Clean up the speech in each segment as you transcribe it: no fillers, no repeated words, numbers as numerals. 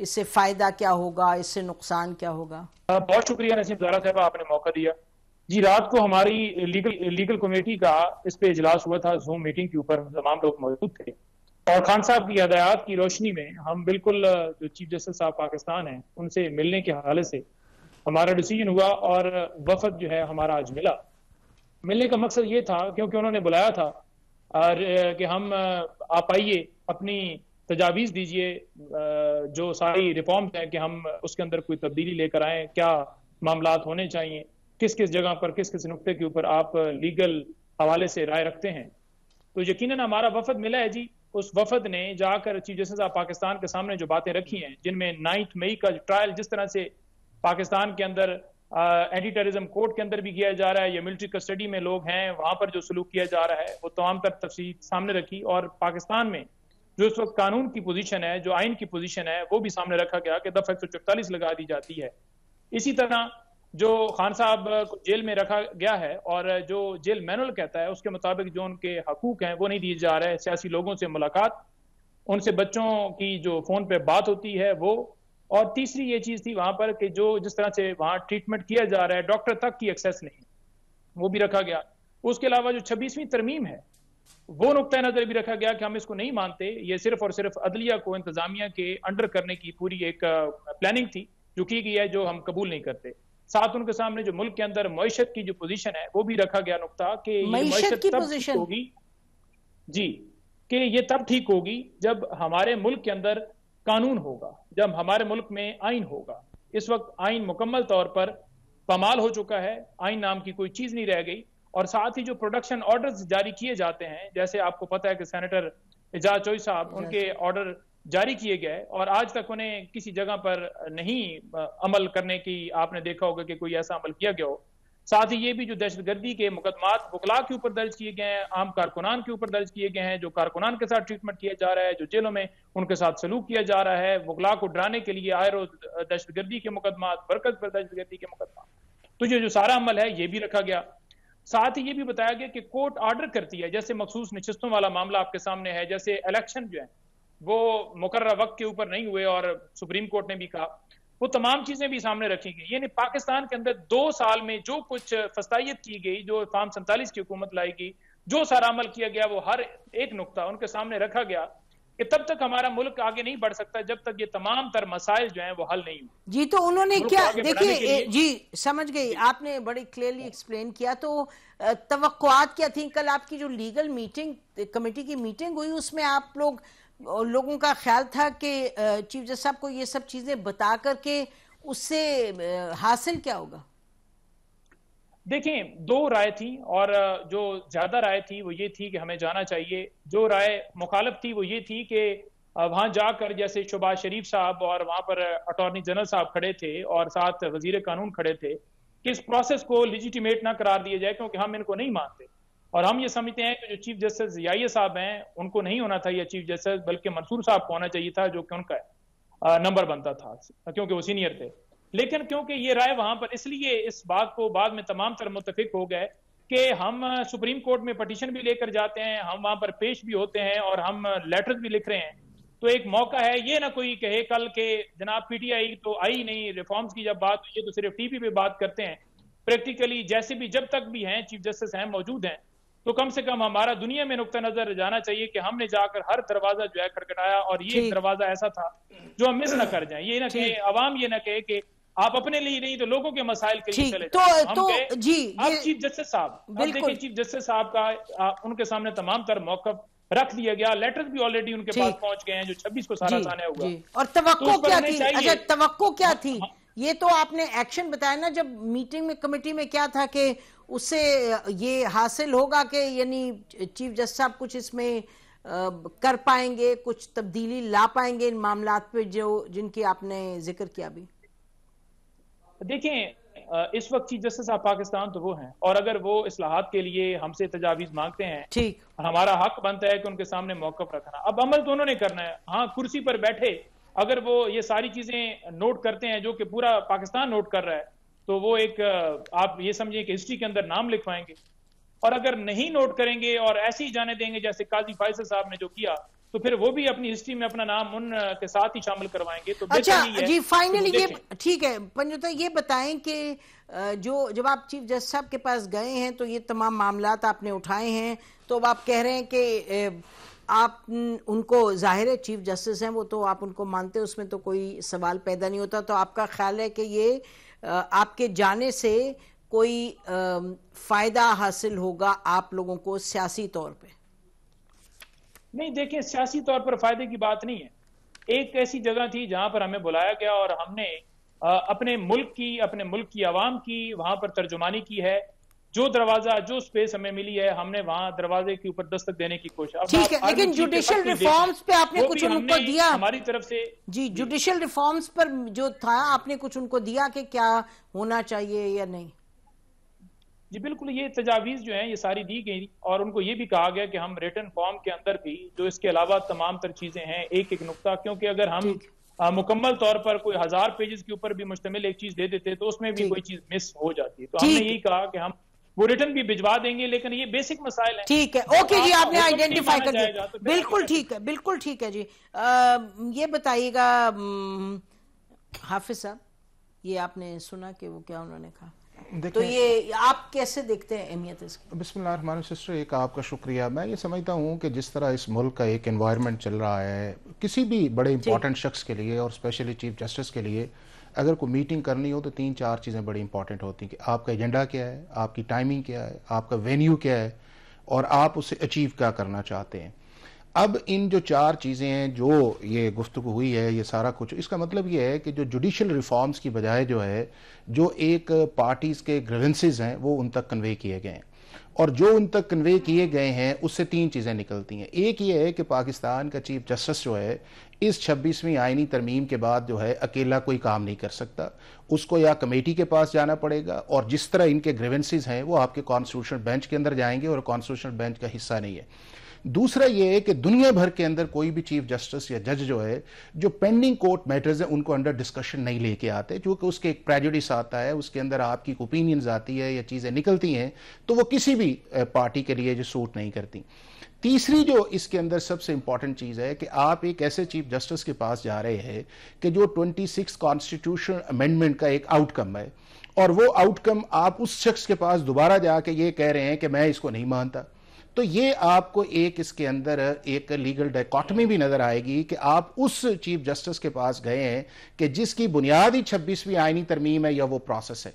اس سے فائدہ کیا ہوگا, اس سے نقصان کیا ہوگا؟ بہت شکریہ نسیم زہرا صاحبہ, آپ نے موقع دیا. جی, رات کو ہماری لیگل کمیٹی کا اس پہ اجلاس ہوا تھا, زوم میٹنگ کے اوپر تمام لوگ موجود تھے, اور خان صاحب کی ہدایات کی روشنی میں ہم بالکل جو چیف جسٹس صاحب پاکستان ہیں ان سے ملنے کے حوالے سے ہمارا ڈیسیجن ہوا, اور وفد جو ہے ہمارا آج ملا. ملنے کا مقصد یہ تھا کیونکہ انہوں نے بلایا تھا کہ ہم آپ آئیے, اپنی تجاویز دیجئے, جو ساری ریفارمز ہیں کہ ہم اس کے اندر کوئی تبدیلی لے کر آئیں, کیا معاملات ہونے چاہیے, کس کس جگہ پر کس کس نقطے کے اوپر آپ لیگل حوالے سے رائے رکھتے ہیں. تو یقیناً ہمارا وفد ملا ہے جی. اس وفد نے جا کر چیف جسٹس آف پاکستان کے سامنے جو باتیں رکھی ہیں, جن میں 9 مئی کا ٹرائل جس طرح سے پاکستان کے اندر اینٹی ٹیررزم کورٹ کے اندر بھی کیا جا رہا ہے, یا ملٹری کسٹڈی میں لوگ ہیں وہاں پر جو سلوک کیا جا رہا ہے, وہ تمام تر تفصیل سامنے رکھی. اور پاکستان میں جو اس وقت قانون کی پوزیشن ہے, جو آئین کی پوزیشن ہے, وہ بھی سامنے رکھا گیا کہ دفعہ 144 لگا دی جاتی ہے. اسی طرح جو خان صاحب کو جیل میں رکھا گیا ہے, اور جو جیل مینول کہتا ہے اس کے مطابق جو ان کے حقوق ہیں وہ نہیں دیے جا رہے. سیاسی لوگوں سے ملاقات, ان سے بچوں کی جو فون پہ بات ہوتی ہے وہ, اور تیسری یہ چیز تھی وہاں پر کہ جو جس طرح سے وہاں ٹریٹمنٹ کیا جا رہا ہے, ڈاکٹر تک کی ایکسیس نہیں, وہ بھی رکھا گیا. اس کے علاوہ جو 26ویں ترمیم ہے وہ نقطہ نظر بھی رکھا گیا کہ ہم اس کو نہیں مانتے, یہ صرف اور صرف عدلیہ کو انتظامیہ کے انڈر کرنے کی پوری ایک پلاننگ تھی جو کی گئی ہے, جو ہم قبول نہیں کرتے. ساتھ ان کے سامنے جو ملک کے اندر معیشت کی جو پوزیشن ہے وہ بھی رکھا گیا نقطہ کہ یہ معیشت تب ٹھیک ہوگی, جی, کہ یہ تب ٹھیک ہوگی جب ہمارے ملک کے اندر قانون ہوگا, جب ہمارے ملک میں آئین ہوگا. اس وقت آئین مکمل طور پر پامال ہو چکا ہے, آئین نام کی کوئی چیز نہیں رہ گئی. اور ساتھ ہی جو پروڈکشن آرڈرز جاری کیے جاتے ہیں, جیسے آپ کو پتہ ہے کہ سینیٹر اعجاز چوئی صاحب, ان کے آرڈر جاری کیے گئے اور آج تک انہیں کسی جگہ پر نہیں عمل کرنے کی آپ نے دیکھا ہوگا کہ کوئی ایسا عمل کیا گیا ہو. ساتھ ہی یہ بھی جو دہشت گردی کے مقدمات وکلاء کے اوپر درج کیے گئے ہیں, عام کارکنان کے اوپر درج کیے گئے ہیں, جو کارکنان کے ساتھ ٹریٹمنٹ کیا جا رہا ہے, جو جیلوں میں ان کے ساتھ سلوک کیا جا رہا ہے, وکلاء کو ڈرانے کے لیے آئے روز دہشت گردی کے مقدمات, برکت پر دہشت گردی کے مقدمات, تو یہ جو سارا عمل ہے یہ بھی رکھا گیا. ساتھ ہی یہ بھی بتایا گیا کہ کورٹ آرڈر کرتی ہے, جیسے مخصوص نشستوں والا معاملہ آپ کے سامنے ہے, جیسے الیکشن جو ہے وہ مقررہ وقت کے اوپر نہیں ہوئے اور سپریم کورٹ نے بھی کہا, وہ تمام چیزیں بھی سامنے رکھی گئی. یعنی پاکستان کے اندر 2 سال میں جو کچھ فسطائیت کی گئی, جو فارم 47 کی حکومت لائے گی, جو سارا عمل کیا گیا, وہ ہر ایک نقطہ ان کے سامنے رکھا گیا کہ تب تک ہمارا ملک آگے نہیں بڑھ سکتا جب تک یہ تمام تر مسائل جو ہیں وہ حل نہیں ہوں. جی, تو انہوں نے کیا, دیکھیے جی سمجھ گئی, آپ نے بڑی کلیئرلی ایکسپلین کیا. تو توقعات کیا تھیں؟ کل آپ کی جو لیگل میٹنگ کمیٹی کی میٹنگ ہوئی, اس میں آپ لوگوں کا خیال تھا کہ چیف جسٹس صاحب کو یہ سب چیزیں بتا کر کے اس سے حاصل کیا ہوگا؟ دیکھیں, 2 رائے تھی, اور جو زیادہ رائے تھی وہ یہ تھی کہ ہمیں جانا چاہیے. جو رائے مخالف تھی وہ یہ تھی کہ وہاں جا کر, جیسے شہباز شریف صاحب اور وہاں پر اٹارنی جنرل صاحب کھڑے تھے اور ساتھ وزیر قانون کھڑے تھے, کہ اس پروسیس کو لیجیٹیمیٹ نہ قرار دیا جائے کیونکہ ہم ان کو نہیں مانتے. اور ہم یہ سمجھتے ہیں کہ جو چیف جسٹس ضیائیہ صاحب ہیں ان کو نہیں ہونا تھا یہ چیف جسٹس, بلکہ منصور صاحب کو ہونا چاہیے تھا, جو کہ ان کا نمبر بنتا تھا کیونکہ وہ سینئر تھے. لیکن کیونکہ یہ رائے وہاں پر, اس لیے اس بات کو بعد میں تمام تر متفق ہو گئے کہ ہم سپریم کورٹ میں پٹیشن بھی لے کر جاتے ہیں, ہم وہاں پر پیش بھی ہوتے ہیں, اور ہم لیٹرز بھی لکھ رہے ہیں. تو ایک موقع ہے, یہ نہ کوئی کہے کل کہ جناب پی ٹی آئی تو آئی نہیں, ریفارمز کی جب بات ہوئی تو صرف ٹی وی پہ بات کرتے ہیں. پریکٹیکلی جیسے بھی جب تک بھی ہیں چیف جسٹس ہیں موجود ہیں, تو کم سے کم ہمارا دنیا میں نقطہ نظر جانا چاہیے کہ ہم نے جا کر ہر دروازہ جو ہے کھٹکھٹایا, اور یہ ایک دروازہ ایسا تھا جو ہم مس نہ کر جائیں. یہ نہ کہ عوام یہ نہ کہے کہ آپ اپنے لیے نہیں تو لوگوں کے مسائل کے لیے چلے جائیں. اب چیف جسٹس صاحب, اب دیکھیں چیف جسٹس صاحب کا ان کے سامنے تمام تر موقف رکھ دیا گیا, لیٹرز بھی آلریڈی ان کے پاس پہنچ گئے ہیں جو 26 کو سارا سانے ہوگا. اور توقع کیا تھی؟ اچھا, توقع کیا تھی؟ یہ تو آپ نے ایکشن بتایا نا, جب میٹنگ میں کمیٹی میں کیا تھا کہ اس سے یہ حاصل ہوگا کہ یعنی چیف جسٹس صاحب کچھ اس میں کر پائیں گے, کچھ تبدیلی لا پائیں گے ان معاملات پہ جن کی آپ نے ذکر کیا بھی؟ دیکھیں, اس وقت چیف جسٹس آف پاکستان تو وہ ہیں, اور اگر وہ اصلاحات کے لیے ہم سے تجاویز مانگتے ہیں, ٹھیک, ہمارا حق بنتا ہے کہ ان کے سامنے موقف رکھنا. اب عمل تو انہوں نے کرنا ہے. ہاں, کرسی پر بیٹھے اگر وہ یہ ساری چیزیں نوٹ کرتے ہیں جو کہ پورا پاکستان نوٹ کر رہا ہے, تو وہ ایک آپ یہ سمجھیں کہ ہسٹری کے اندر نام لکھوائیں گے. اور اگر نہیں نوٹ کریں گے اور ایسے ہی جانے دیں گے جیسے قاضی فیصل صاحب نے جو کیا, تو پھر وہ بھی اپنی ہسٹری میں اپنا نام ان کے ساتھ ہی شامل کروائیں گے. تو اچھا جی فائنلی یہ ٹھیک ہے پنجوتا یہ بتائیں کہ جب آپ چیف جسٹس صاحب کے پاس گئے ہیں تو یہ تمام معاملات آپ نے اٹھائے ہیں، تو اب آپ کہہ رہے ہیں کہ آپ ان کو ظاہر ہے چیف جسٹس ہیں وہ تو آپ ان کو مانتے ہیں، اس میں تو کوئی سوال پیدا نہیں ہوتا، تو آپ کا خیال ہے کہ یہ آپ کے جانے سے کوئی فائدہ حاصل ہوگا آپ لوگوں کو سیاسی طور پہ؟ نہیں دیکھیں، سیاسی طور پر فائدے کی بات نہیں ہے. ایک ایسی جگہ تھی جہاں پر ہمیں بلایا گیا اور ہم نے اپنے ملک کی عوام کی وہاں پر ترجمانی کی ہے. جو دروازہ جو سپیس ہمیں ملی ہے ہم نے وہاں دروازے کے اوپر دستک دینے کی کوشش. ٹھیک ہے لیکن جوڈیشل ریفارمز پہ آپ نے کچھ ان کو دیا ہماری طرف سے؟ جی جوڈیشل ریفارمز پر جو تھا آپ نے کچھ ان کو دیا کہ کیا ہونا چاہیے یا نہیں؟ جی بالکل، یہ تجاویز جو ہیں یہ ساری دی گئی اور ان کو یہ بھی کہا گیا کہ ہم ریٹن فارم کے اندر بھی جو اس کے علاوہ تمام تر چیزیں ہیں ایک ایک نقطہ، کیونکہ اگر ہم مکمل طور پر کوئی 1000 پیجز کے اوپر بھی مشتمل ایک چیز دے دیتے تو اس میں بھی کوئی چیز مس ہو جاتی ہے. تو ہم نے یہی کہا کہ ہم وہ ریٹن بھی بھجوا دیں گے، لیکن یہ بیسک مسائل ہیں. ٹھیک ہے اوکے جی، آپ نے آئیڈینٹیفائی کر دیا، بالکل ٹھیک ہے، بالکل ٹھیک ہے جی. یہ بتائیے گا حافظ صاحب، یہ آپ نے سنا کہ وہ کیا انہوں نے کہا، تو یہ آپ کیسے دیکھتے ہیں اہمیت اس کی؟ بسم اللہ الرحمن الرحیم. سسٹر ایک آپ کا شکریہ. میں یہ سمجھتا ہوں کہ جس طرح اس ملک کا ایک انوائرمنٹ چل رہا ہے کسی بھی بڑے امپورٹنٹ شخص کے لیے اور اسپیشلی چیف جسٹس کے لیے اگر کوئی میٹنگ کرنی ہو تو 3-4 چیزیں بڑی امپورٹنٹ ہوتی ہیں کہ آپ کا ایجنڈا کیا ہے، آپ کی ٹائمنگ کیا ہے، آپ کا وینیو کیا ہے اور آپ اسے اچیو کیا کرنا چاہتے ہیں. اب ان جو 4 چیزیں ہیں جو یہ گفتگو ہوئی ہے یہ سارا کچھ، اس کا مطلب یہ ہے کہ جو جوڈیشل ریفارمز کی بجائے جو ہے جو ایک پارٹیز کے گریونسز ہیں وہ ان تک کنوے کیے گئے ہیں، اور جو ان تک کنوے کیے گئے ہیں اس سے 3 چیزیں نکلتی ہیں. ایک یہ ہے کہ پاکستان کا چیف جسٹس جو ہے اس 26ویں آئینی ترمیم کے بعد جو ہے اکیلا کوئی کام نہیں کر سکتا، اس کو یا کمیٹی کے پاس جانا پڑے گا اور جس طرح ان کے گریونسز ہیں وہ آپ کے کانسٹیٹیوشنل بینچ کے اندر جائیں گے اور کانسٹیٹیوشنل بینچ کا حصہ نہیں ہے. دوسرا یہ ہے کہ دنیا بھر کے اندر کوئی بھی چیف جسٹس یا جج جو ہے جو پینڈنگ کورٹ میٹرز ہیں ان کو انڈر ڈسکشن نہیں لے کے آتے، چونکہ اس کے ایک پریجوڈس آتا ہے، اس کے اندر آپ کی اوپینینز آتی ہے یا چیزیں نکلتی ہیں تو وہ کسی بھی پارٹی کے لیے جو سوٹ نہیں کرتی. تیسری جو اس کے اندر سب سے امپورٹنٹ چیز ہے کہ آپ ایک ایسے چیف جسٹس کے پاس جا رہے ہیں کہ جو 26 کانسٹیٹیوشن امینڈمنٹ کا ایک آؤٹ کم ہے، اور وہ آؤٹ کم آپ اس شخص کے پاس دوبارہ جا کے یہ کہہ رہے ہیں کہ میں اس کو نہیں مانتا. تو یہ آپ کو ایک اس کے اندر ایک لیگل ڈائکاٹمی بھی نظر آئے گی کہ آپ اس چیف جسٹس کے پاس گئے ہیں کہ جس کی بنیادی 26ویں آئینی ترمیم ہے یا وہ پروسیس ہے.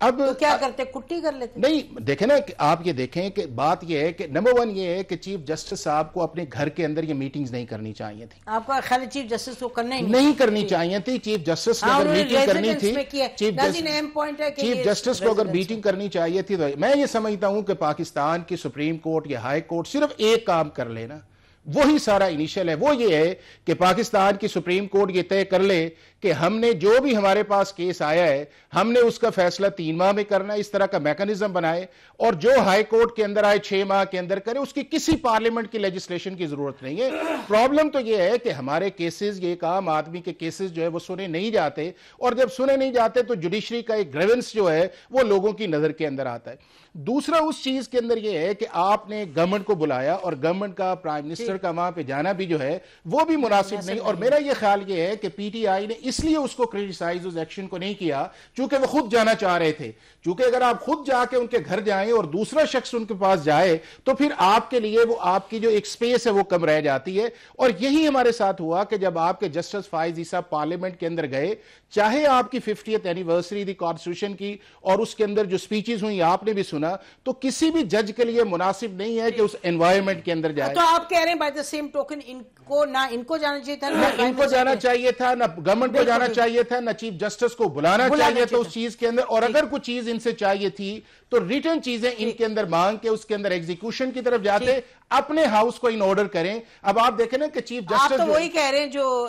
اب تو کیا کرتے، کٹی کر لیتے؟ نہیں دیکھیں نا، آپ یہ دیکھیں کہ بات یہ ہے کہ نمبر 1 یہ ہے کہ چیف جسٹس صاحب کو اپنے گھر کے اندر یہ میٹنگز نہیں کرنی چاہیے تھی. آپ کا خیال چیف جسٹس کو کرنا ہی نہیں کرنی چاہیے تھی. چیف جسٹس کو اگر میٹنگ کرنی تھی، چیف جسٹس کو اگر میٹنگ کرنی چاہیے تھی، تو میں یہ سمجھتا ہوں کہ پاکستان کی سپریم کورٹ یا ہائی کورٹ صرف ایک کام کر لینا، وہی سارا انیشل ہے. وہ یہ ہے کہ پاکستان کی سپریم کورٹ یہ طے کر لے کہ ہم نے جو بھی ہمارے پاس کیس آیا ہے ہم نے اس کا فیصلہ 3 ماہ میں کرنا ہے، اس طرح کا میکنزم بنائے، اور جو ہائی کورٹ کے اندر آئے 6 ماہ کے اندر کرے. اس کی کسی پارلیمنٹ کی لیجسلیشن کی ضرورت نہیں ہے. پرابلم تو یہ ہے کہ ہمارے کیسز، یہ ایک عام آدمی کے کیسز جو ہے وہ سنے نہیں جاتے، اور جب سنے نہیں جاتے تو جوڈیشری کا ایک گریونس جو ہے وہ لوگوں کی نظر کے اندر آتا ہے. دوسرا اس چیز کے اندر یہ ہے کہ آپ نے گورنمنٹ کو بلایا اور گورنمنٹ کا پرائم منسٹر کا وہاں پہ جانا بھی جو ہے وہ بھی مناسب نہیں. اور میرا یہ خیال یہ ہے کہ پی ٹی آئی نے اس لیے اس کو کرٹیسائز اس ایکشن کو نہیں کیا چونکہ وہ خود جانا چاہ رہے تھے. چونکہ اگر آپ خود جا کے ان کے گھر جائیں اور دوسرا شخص ان کے پاس جائے تو پھر آپ کے لیے وہ آپ کی جو ایک سپیس ہے وہ کم رہ جاتی ہے. اور یہی ہمارے ساتھ ہوا کہ جب آپ کے جسٹس فائز عیسیٰ پارلیمنٹ کے اندر گئے، چاہے آپ کی 50th اینیورسری دی کانسٹیٹیوشن کی اور اس کے اندر جو سپیچز ہوئی آپ نے بھی سنا، تو کسی بھی جج کے لیے مناسب نہیں ہے کہ اس انوائرمنٹ کے اندر جائے. تو آپ کہہ رہے ہیں بائی دا سیم ٹوکن ان کو نہ ان کو جانا چاہیے تھا، نہ ان کو جانا چاہیے تھا، نہ گورنمنٹ کو جانا چاہیے تھا، نہ چیف جسٹس کو بلانا چاہیے تھا اس چیز کے اندر. اور اگر کوئی چیز ان سے چاہیے تھی تو ریٹرن چیزیں ان کے اندر مانگ کے اس کے اندر ایگزیکیوشن کی طرف جاتے، اپنے ہاؤس کو ان آرڈر کریں. اب آپ دیکھیں نا کہ چیف جسٹس آپ تو وہی کہہ رہے ہیں جو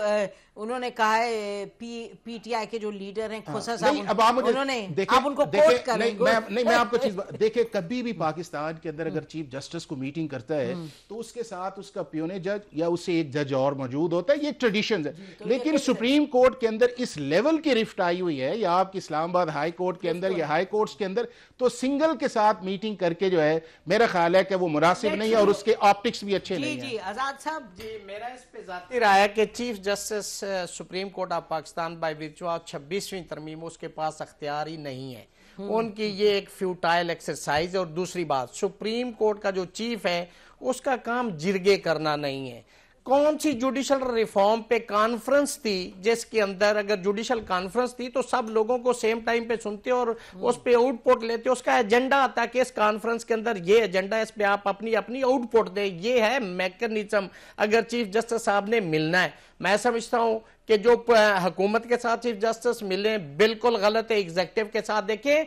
انہوں نے کہا ہے پی ٹی آئی کے جو لیڈر ہیں کھوسا صاحب، انہوں نے آپ ان کو کوٹ کر رہے ہیں. نہیں میں آپ کو چیز دیکھیں، کبھی بھی پاکستان کے اندر اگر چیف جسٹس کو میٹنگ کرتا ہے تو اس کے ساتھ اس کا پیونے جج یا اس سے ایک جج اور موجود ہوتا ہے، یہ ایک ٹریڈیشن ہے. لیکن سپریم کورٹ کے اندر اس لیول کی رفٹ آئی ہوئی ہے، یا آپ کی اسلام آباد ہائی کورٹ کے اندر یا ہائی کورٹس کے اندر، تو سنگل کے ساتھ میٹنگ کر کے جو ہے میرا خیال ہے کہ وہ مناسب نہیں ہے اور اس کے آپٹکس بھی اچھے نہیں ہیں. جی آزاد صاحب. جی میرا اس پہ ذاتی رائے ہے کہ chief justice supreme court of Pakistan by virtue of 26ویں ترمیم اس کے پاس اختیار ہی نہیں ہے. ان کی یہ ایک فیوٹائل ایکسرسائز ہے. اور دوسری بات, سپریم کورٹ کا جو چیف ہے اس کا کام جرگے کرنا نہیں ہے. کون سی جوڈیشل ریفارم پہ کانفرنس تھی جس کے اندر اگر جوڈیشل کانفرنس تھی تو سب لوگوں کو سیم ٹائم پہ سنتے اور اس پہ آؤٹ پٹ لیتے, اس کا ایجنڈا آتا ہے کہ اس کانفرنس کے اندر یہ ایجنڈا, اس پہ آپ اپنی آؤٹ پٹ دیں. یہ ہے میکنزم. اگر چیف جسٹس صاحب نے ملنا ہے, میں سمجھتا ہوں کہ جو حکومت کے ساتھ چیف جسٹس ملیں بالکل غلط ہے. ایگزیکٹو کے ساتھ دیکھیں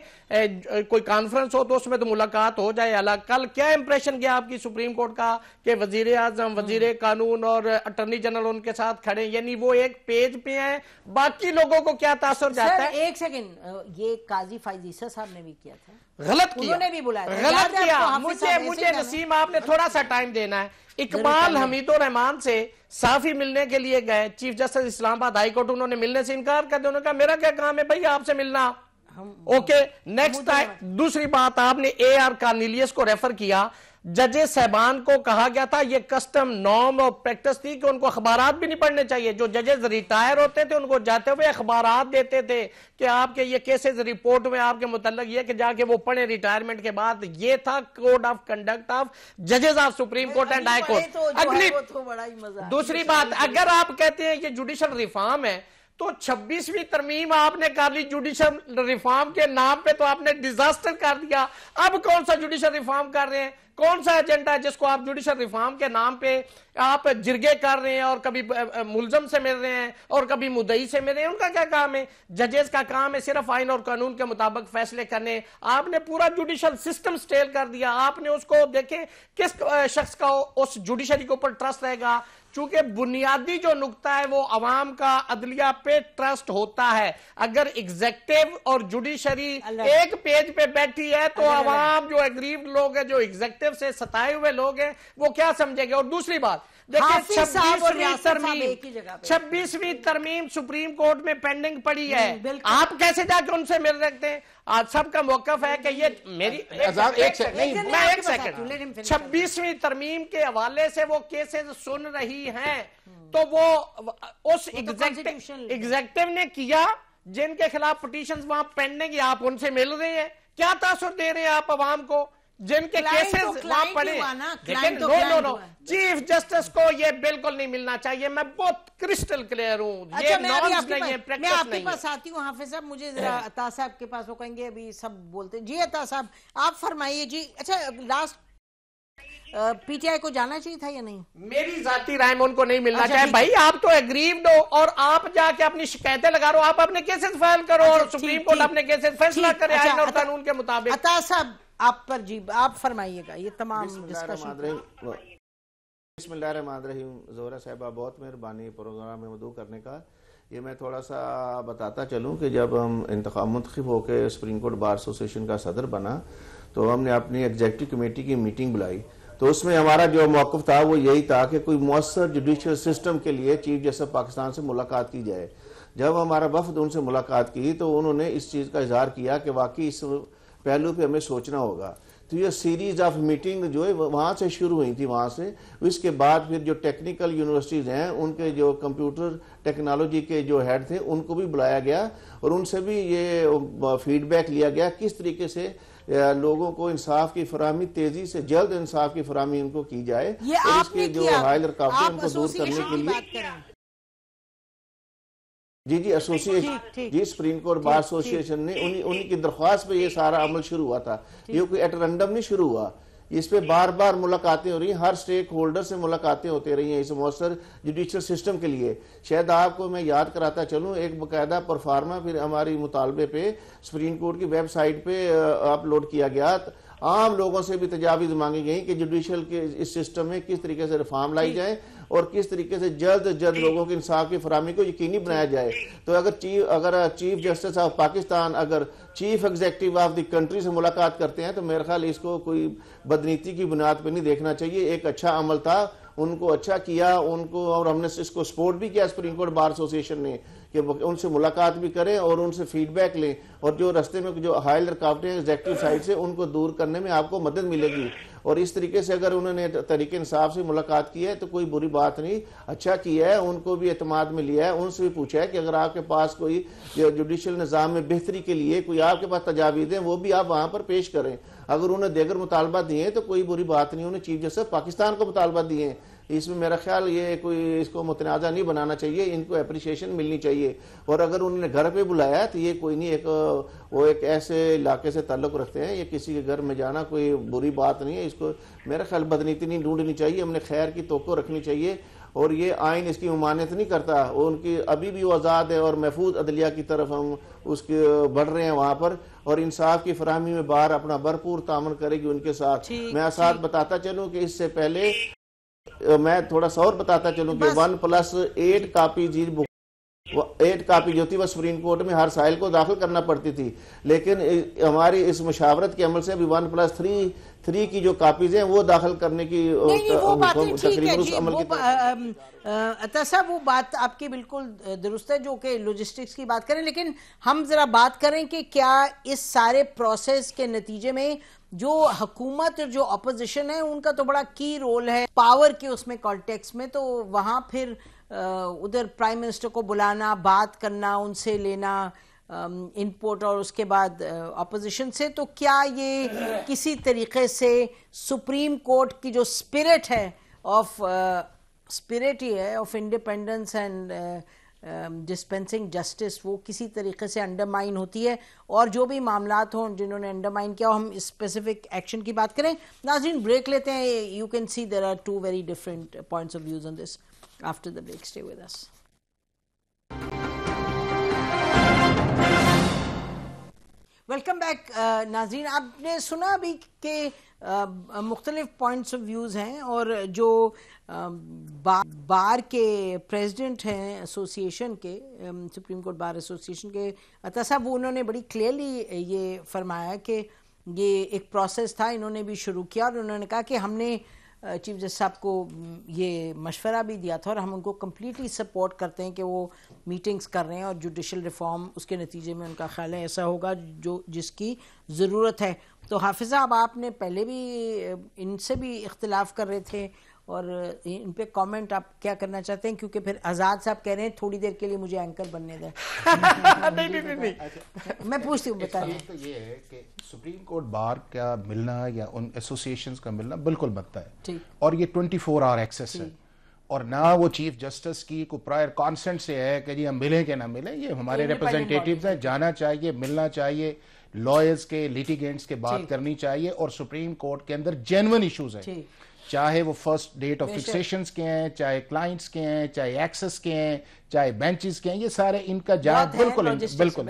کوئی کانفرنس ہو تو اس میں تو ملاقات ہو جائے. کل کیا امپریشن گیا آپ کی سپریم کورٹ کا کہ وزیر اعظم, وزیر قانون اور اٹارنی جنرل ان کے ساتھ کھڑے, یعنی وہ ایک پیج پہ ہیں, باقی لوگوں کو کیا تاثر جاتا ہے. ایک سیکنڈ, یہ قاضی فائز عیسیٰ صاحب نے بھی کیا تھا, غلط کیا, انہوں نے بھی بلایا, غلط کیا. مجھے نسیم آپ نے تھوڑا سا ٹائم دینا ہے. اقبال حمید الرحمان سے صافی ملنے کے لیے گئے, چیف جسٹس اسلام آباد ہائی کورٹ, انہوں نے ملنے سے انکار کر دیا. انہوں نے کہا میرا کیا کام ہے بھائی آپ سے ملنا. Okay next time. دوسری بات, آپ نے اے آر کارنیلیس کو ریفر کیا. ججز صاحبان کو کہا گیا تھا, یہ کسٹم نارم اور پریکٹس تھی کہ ان کو اخبارات بھی نہیں پڑھنے چاہیے. جو ججز ریٹائر ہوتے تھے ان کو جاتے ہوئے اخبارات دیتے تھے کہ آپ کے یہ کیسز رپورٹ میں آپ کے متعلق یہ کہ جا کے وہ پڑھیں ریٹائرمنٹ کے بعد. یہ تھا کوڈ آف کنڈکٹ آف ججز of supreme court and high court. اگلی دوسری بات, اگر آپ کہتے ہیں یہ جوڈیشل ریفارم ہے تو 26ویں ترمیم آپ نے کر لی جوڈیشل ریفارم کے نام پہ, تو آپ نے ڈیزاسٹر کر دیا. اب کون سا جوڈیشل ریفارم کر رہے ہیں, کون سا ایجنڈا ہے جس کو آپ جوڈیشل ریفارم کے نام پہ آپ جرگے کر رہے ہیں اور کبھی ملزم سے مل رہے ہیں اور کبھی مدعی سے مل رہے ہیں. ان کا کیا کام ہے؟ ججز کا کام ہے صرف آئین اور قانون کے مطابق فیصلے کرنے. آپ نے پورا جوڈیشل سسٹم سٹیل کر دیا. آپ نے اس کو دیکھیں کس شخص کا اس جوڈیشری کے اوپر ٹرسٹ رہے گا, چونکہ بنیادی جو نقطہ ہے وہ عوام کا عدلیہ پہ ٹرسٹ ہوتا ہے. اگر ایگزیکٹو اور جوڈیشری ایک پیج پہ بیٹھی ہے تو عوام جو ایگریوڈ لوگ ہیں, جو ایگزیکٹو سے ستائے ہوئے لوگ ہیں, وہ کیا سمجھیں گے. اور دوسری بات دیکھیں 26ویں ترمیم سپریم کورٹ میں پینڈنگ پڑی ہے, آپ کیسے جا کے ان سے مل رکھتے ہیں. آج سب کا موقف ہے کہ یہ میری ایک سیکنڈ 26ویں ترمیم کے حوالے سے وہ کیسز سن رہی ہیں, تو وہ اس ایگزیکٹو نے کیا جن کے خلاف پٹیشنز وہاں پینڈنگ, آپ ان سے مل رہے ہیں. کیا تاثر دے رہے ہیں آپ عوام کو جن کے کیسز وہاں پڑے. لیکن نو چیف جسٹس کو یہ بالکل نہیں ملنا چاہیے. میں بہت کرسٹل کلیئر ہوں, یہ نارمز نہیں ہے, پریکٹس نہیں ہے. میں آپ کے پاس آتی ہوں حافظ صاحب, مجھے ذرا عطا صاحب کے پاس, وہ کہیں گے ابھی سب بولتے ہیں. جی عطا صاحب آپ فرمائیے. جی اچھا, لاسٹ پی ٹی آئی کو جانا چاہیے تھا یا نہیں؟ میری ذاتی رائے میں ان کو نہیں ملنا چاہیے. بھائی آپ تو ایگریوڈ ہو اور آپ جا کے اپنی شکایتیں لگا رہو, آپ اپنے کیسز فائل کرو اور سپریم کورٹ اپنے کیسز فیصلہ کرے آئین اور قانون کے مطابق. عطا صاحب آپ پر, جی آپ فرمائیے گا. یہ تمام بسم اللہ الرحمن الرحیم. زہرہ صاحبہ بہت مہربانی پروگرام میں مدعو کرنے کا. یہ میں تھوڑا سا بتاتا چلوں کہ جب ہم منتخب ہو کے سپریم کورٹ بار ایسوسیشن کا صدر بنا تو ہم نے اپنی ایگزیکٹو کمیٹی کی میٹنگ بلائی. تو اس میں ہمارا جو موقف تھا وہ یہی تھا کہ کوئی مؤثر جوڈیشل سسٹم کے لیے چیف جسٹس پاکستان سے ملاقات کی جائے. جب ہمارا وفد ان سے ملاقات کی تو انہوں نے اس چیز کا اظہار کیا کہ واقعی اس پہلو پہ ہمیں سوچنا ہوگا. تو یہ سیریز آف میٹنگ جو ہے وہاں سے شروع ہوئی تھی. وہاں سے اس کے بعد پھر جو ٹیکنیکل یونیورسٹیز ہیں ان کے جو کمپیوٹر ٹیکنالوجی کے جو ہیڈ تھے ان کو بھی بلایا گیا اور ان سے بھی یہ فیڈ بیک لیا گیا کس طریقے سے لوگوں کو انصاف کی فراہمی, تیزی سے جلد انصاف کی فراہمی ان کو کی جائے. اس کی جو حائل رکاوٹیں ان کو دور کرنے کے لیے جی ایسوسیشن جی سپریم کورٹ بار ایسوسیشن نے انہی کی درخواست پہ یہ سارا عمل شروع ہوا تھا. یہ کوئی ایٹ رینڈم نہیں شروع ہوا, اس پہ بار بار ملاقاتیں ہو رہی ہیں, ہر سٹیک ہولڈر سے ملاقاتیں ہوتے رہی ہیں اس مؤثر جوڈیشل سسٹم کے لیے. شاید آپ کو میں یاد کراتا چلوں, ایک باقاعدہ پرفارما پھر ہماری مطالبے پہ سپریم کورٹ کی ویب سائٹ پہ اپلوڈ کیا گیا. عام لوگوں سے بھی تجاویز مانگی گئی کہ جوڈیشل کے اس سسٹم میں کس طریقے سے ریفارم لائی جائے اور کس طریقے سے جلد جلد لوگوں کے انصاف کی فراہمی کو یقینی بنایا جائے. تو اگر چیف جسٹس آف پاکستان اگر chief executive of the country سے ملاقات کرتے ہیں تو میرے خیال اس کو کوئی بدنیتی کی بنیاد پہ نہیں دیکھنا چاہیے. ایک اچھا عمل تھا ان کو اچھا کیا ان کو, اور ہم نے اس کو سپورٹ بھی کیا سپریم کورٹ بار ایسوسیشن نے کہ ان سے ملاقات بھی کریں اور ان سے فیڈ بیک لیں, اور جو رستے میں جو حائل رکاوٹیں ایگزیکٹو سائڈ سے ان کو دور کرنے میں آپ کو مدد ملے گی. اور اس طریقے سے اگر انہوں نے طریق انصاف سے ملاقات کی ہے تو کوئی بری بات نہیں, اچھا کیا ہے, ان کو بھی اعتماد میں لیا ہے, ان سے بھی پوچھا ہے کہ اگر آپ کے پاس کوئی جوڈیشل نظام میں بہتری کے لیے کوئی آپ کے پاس تجاویز ہیں وہ بھی آپ وہاں پر پیش کریں. اگر انہوں نے دیگر مطالبہ دیے ہیں تو کوئی بری بات نہیں, انہوں نے چیف جسٹس پاکستان کو مطالبہ دیے ہیں, اس میں میرا خیال یہ کوئی اس کو متنازع نہیں بنانا چاہیے, ان کو اپریشیشن ملنی چاہیے. اور اگر انہوں نے گھر پہ بلایا تو یہ کوئی نہیں, وہ ایک ایسے علاقے سے تعلق رکھتے ہیں, یہ کسی کے گھر میں جانا کوئی بری بات نہیں ہے, اس کو میرا خیال بدنیتی نہیں ڈھونڈنی چاہیے, ہم نے خیر کی توقع رکھنی چاہیے. اور یہ آئین اس کی ممانعت نہیں کرتا, ان کی ابھی بھی وہ آزاد ہے اور محفوظ عدلیہ کی طرف ہم اس کے بڑھ رہے ہیں وہاں پر, اور انصاف کی فراہمی میں بار اپنا بھرپور تعاون کرے گی ان کے ساتھ. میں ساتھ بتاتا چلوں کہ اس سے پہلے میں تھوڑا سا اور بتاتا چلوں کہ 1+8 کاپی 8 کاپی جو تھی وہ سپریم کورٹ میں ہر سائل کو داخل کرنا پڑتی تھی, لیکن ہماری اس مشاورت کے عمل سے ابھی 1+3 کی جو کاپیز ہیں وہ داخل کرنے کی تقریباً اس عمل کی عطا صاحب وہ بات آپ کی بالکل درست ہے جو کہ لوجسٹکس کی بات کریں, لیکن ہم ذرا بات کریں کہ کیا اس سارے پروسیس کے نتیجے میں جو حکومت اور جو اپوزیشن ہے ان کا تو بڑا کی رول ہے پاور کے اس میں کانٹیکس میں, تو وہاں پھر ادھر پرائم منسٹر کو بلانا, بات کرنا, ان سے لینا انپوٹ, اور اس کے بعد اپوزیشن سے, تو کیا یہ کسی طریقے سے سپریم کورٹ کی جو سپرٹ ہے of independence and dispensing justice وہ کسی طریقے سے انڈرمائن ہوتی ہے, اور جو بھی معاملات ہوں جنہوں نے انڈرمائن کیا, ہم اسپیسیفک ایکشن کی بات کریں. ناظرین بریک لیتے ہیں, you can see there are 2 very different points of views on this. After the break, stay with us. Welcome back. ناظرین آپ نے سنا ابھی کہ مختلف پوائنٹس آف ویوز ہیں, اور جو بار کے پریزیڈنٹ ہیں ایسوسیشن کے, سپریم کورٹ بار ایسوسیشن کے عطا صاحب, وہ انہوں نے بڑی کلیئرلی یہ فرمایا کہ یہ ایک پروسیس تھا, انہوں نے بھی شروع کیا, اور انہوں نے کہا کہ ہم نے چیف جسٹس صاحب کو یہ مشورہ بھی دیا تھا اور ہم ان کو کمپلیٹلی سپورٹ کرتے ہیں کہ وہ میٹنگز کر رہے ہیں, اور جوڈیشل ریفارم اس کے نتیجے میں ان کا خیال ہے ایسا ہوگا جس کی ضرورت ہے. تو حافظہ اب آپ نے پہلے بھی ان سے بھی اختلاف کر رہے تھے, اور ان پہ کامنٹ آپ کیا کرنا چاہتے ہیں, کیونکہ پھر آزاد صاحب کہہ رہے ہیں تھوڑی دیر کے لیے مجھے اینکر بننے دیں. میں پوچھتی ہوں, بتا دیں. تو یہ ہے کہ سپریم کورٹ بار کا ملنا یا ان ایسوسیشنز کا ملنا بالکل بنتا ہے, اور یہ 24 آور ایکسیس ہے, اور نہ وہ چیف جسٹس کی کوئی پرائر کانسنٹ سے ہے کہ جی ہم ملیں کہ نہ ملیں, یہ ہمارے ریپرزنٹیٹیوز ہیں, جانا چاہیے, ملنا چاہیے, لائرز کے لیٹیگینٹس کے بات کرنی چاہیے, اور سپریم کورٹ کے اندر جینون ایشوز ہیں, چاہے وہ فرسٹ ڈیٹ آف فکسیشنز کے ہیں, چاہے کلائنٹس کے ہیں, چاہے ایکسس کے ہیں, چاہے بینچز کے ہیں, یہ سارے ان کا جہاں بالکل.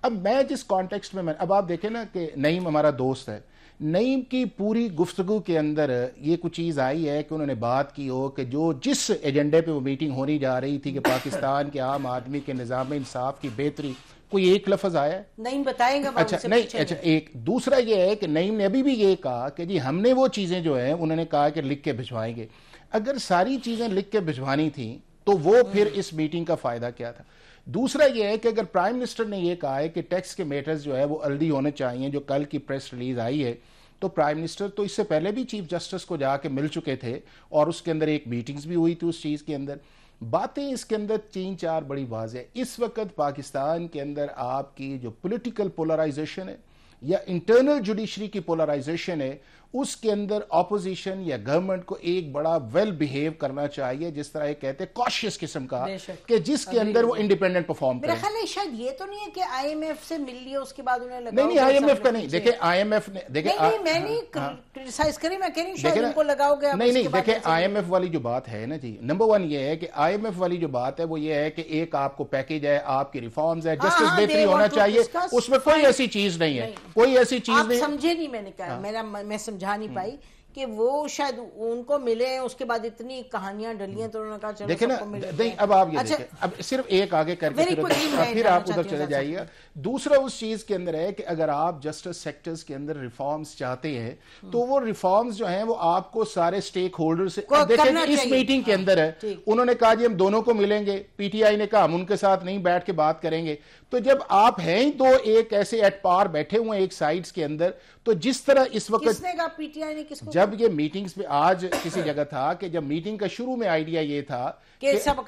اب میں جس کانٹیکسٹ میں اب آپ دیکھیں نا کہ نعیم ہمارا دوست ہے, نعیم کی پوری گفتگو کے اندر یہ کچھ چیز آئی ہے کہ انہوں نے بات کی ہو کہ جس ایجنڈے پہ وہ میٹنگ ہونی جا رہی تھی کہ پاکستان کے عام آدمی کے نظام انصاف کی بہتری, کوئی ایک لفظ آیا نعیم بتائیں گا. اچھا نہیں, اچھا ایک دوسرا یہ ہے کہ نعیم نے ابھی بھی یہ کہا کہ جی ہم نے وہ چیزیں جو ہیں انہوں نے کہا کہ لکھ کے بھجوائیں گے. اگر ساری چیزیں لکھ کے بھجوانی تھیں تو وہ پھر اس میٹنگ کا فائدہ کیا تھا. دوسرا یہ ہے کہ اگر پرائم منسٹر نے یہ کہا ہے کہ ٹیکس کے میٹرز جو ہے وہ ہلدی ہونے چاہیے, جو کل کی پریس ریلیز آئی ہے, تو پرائم منسٹر تو اس سے پہلے بھی چیف جسٹس کو جا کے مل چکے تھے, اور اس کے اندر ایک میٹنگز بھی ہوئی تھی اس چیز کے اندر. باتیں اس کے اندر 3-4 بڑی واضح ہے. اس وقت پاکستان کے اندر آپ کی جو پولیٹیکل پولرائزیشن ہے یا انٹرنل جوڈیشری کی پولرائزیشن ہے, اس کے اندر اپوزیشن یا گورنمنٹ کو ایک بڑا ویل بیہیو کرنا چاہیے, جس طرح ایک کہتے ہیں کاشیس قسم کا, کہ جس کے اندر وہ انڈیپینڈنٹ پرفارم کرے. میرا خیال ہے شاید یہ تو نہیں ہے کہ آئی ایم ایف سے مل لیا اس کے بعد انہیں لگا. نہیں آئی ایم ایف کا نہیں, دیکھیں آئی ایم ایف نے, دیکھیں میں نہیں کرٹیسائز کریں, میں کہہ رہی ہوں شاید ان کو لگاؤ گے. نہیں دیکھیں آئی ایم ایف والی جو بات ہے نا جی, نمبر 1 یہ ہے کہ آئی ایم ایف والی جو بات ہے وہ یہ ہے کہ ایک آپ کو پیکیج ہے, آپ کی ریفارمز ہے, جسٹس بہتری ہونا چاہیے, اس میں کوئی ایسی چیز نہیں ہے, کوئی ایسی چیز نہیں. آپ سمجھے نہیں, میں نے کہا, میں سمجھا نہیں پائی کہ وہ شاید ان کو ملے ہیں, اس کے بعد اتنی کہانیاں ڈلی ہیں تو انہوں نے کہا چلو دیکھیں نا, نہیں اب آپ یہ دیکھیں, اب صرف ایک آگے کر کے پھر آپ ادھر چلے جائیے گا. دوسرا اس چیز کے اندر ہے کہ اگر آپ جسٹس سیکٹرز کے اندر ریفارمز چاہتے ہیں تو وہ ریفارمز جو ہیں وہ آپ کو سارے سٹیک ہولڈر سے, دیکھیں اس میٹنگ کے اندر ہے, انہوں نے کہا جی ہم دونوں کو ملیں گے, پی ٹی آئی نے کہا ہم ان کے ساتھ نہیں بیٹھ کے بات کریں گے. تو جب آپ ہیں تو ایک ایسے ایٹ پار بیٹھے ہوئے ہیں ایک سائڈز کے اندر, تو جس طرح اس وقت کس نے کہا پی ٹی آئی نے کس کو, جب یہ میٹنگز میں آج کسی جگہ تھا کہ جب میٹنگ کا شروع میں آئیڈیا یہ تھا کہ سب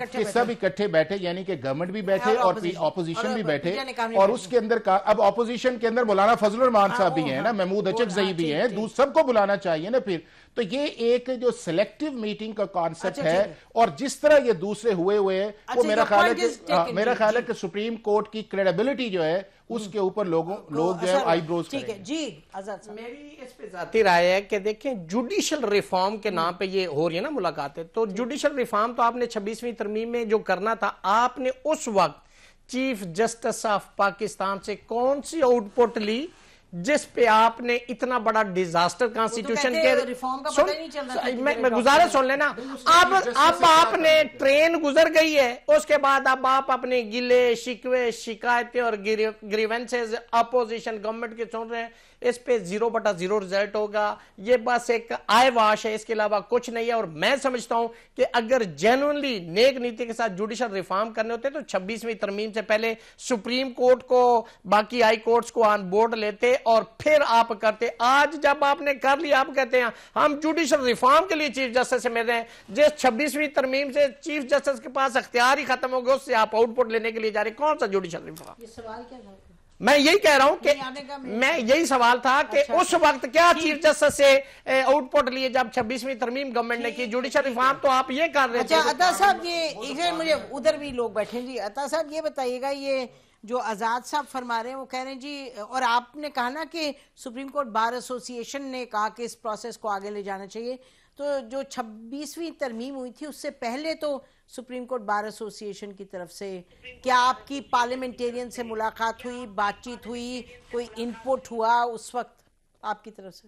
اکٹھے بیٹھے, یعنی کہ گورنمنٹ بھی بیٹھے اور اپوزیشن بھی بیٹھے, اور اس کے اندر اب اپوزیشن کے اندر مولانا فضل الرحمان صاحب بھی ہیں نا, محمود اچکزئی بھی ہیں, سب کو بلانا چاہیے نا پھر. تو یہ ایک جو سلیکٹیو میٹنگ کا کانسیپٹ ہے, اور جس طرح یہ دوسرے ہوئے وہ میرا خیال ہے کہ سپریم کورٹ کی کریڈیبلٹی جو ہے اس کے اوپر لوگ جو ہے آئی بروز کریں گے. جی آزاد صاحب, میری اس پہ ذاتی رائے ہے کہ دیکھیں جوڈیشل ریفارم کے نام پہ یہ ہو رہی ہے نا ملاقاتیں, تو جوڈیشل ریفارم تو آپ نے 26ویں ترمیم میں جو کرنا تھا, آپ نے اس وقت چیف جسٹس آف پاکستان سے کون سی آؤٹ پٹ لی جس پہ آپ نے اتنا بڑا ڈیزاسٹر کانسٹیٹیوشن کے, میں گزارش سن لینا, اب آپ نے ٹرین گزر گئی ہے, اس کے بعد اب آپ اپنے گلے شکوے شکایتیں اور گریونسز اپوزیشن گورنمنٹ کے سن رہے ہیں, اس پہ 0/0 رزلٹ ہوگا. یہ بس ایک آئے واش ہے, اس کے علاوہ کچھ نہیں ہے. اور میں سمجھتا ہوں کہ اگر جینوئنلی نیک نیتی کے ساتھ جوڈیشل ریفارم کرنے ہوتے تو 26ویں ترمیم سے پہلے سپریم کورٹ کو, باقی ہائی کورٹس کو آن بورڈ لیتے اور پھر آپ کرتے. آج جب آپ نے کر لیا, آپ کہتے ہیں ہم جوڈیشل ریفارم کے لیے چیف جسٹس سے مل رہے ہیں, جس 26ویں ترمیم سے چیف جسٹس کے پاس اختیار ہی ختم ہو گیا, اس سے آپ آؤٹ پٹ لینے کے لیے جا رہے, کون سا جوڈیشل ریفارم؟ یہ سوال کیا تھا؟ میں یہی کہہ رہا ہوں کہ میں یہی سوال تھا کہ اس وقت کیا چیف جسٹس سے آؤٹ پٹ لیے جب 26ویں ترمیم گورنمنٹ نے کی جوڈیشل ریفارم, تو آپ یہ کر رہے تھے. اچھا عطا صاحب, یہ مجھے ادھر بھی لوگ بیٹھے, جی عطا صاحب یہ بتائیے گا, یہ جو آزاد صاحب فرما رہے ہیں وہ کہہ رہے ہیں جی, اور آپ نے کہا نا کہ سپریم کورٹ بار ایسوسی ایشن نے کہا کہ اس پروسیس کو آگے لے جانا چاہیے, تو جو 26ویں ترمیم ہوئی تھی اس سے پہلے تو سپریم کورٹ بار ایسوسی ایشن کی طرف سے کیا آپ کی پارلیمنٹیرین سے ملاقات ہوئی, بات چیت ہوئی, کوئی ان پٹ ہوا اس وقت آپ کی طرف سے؟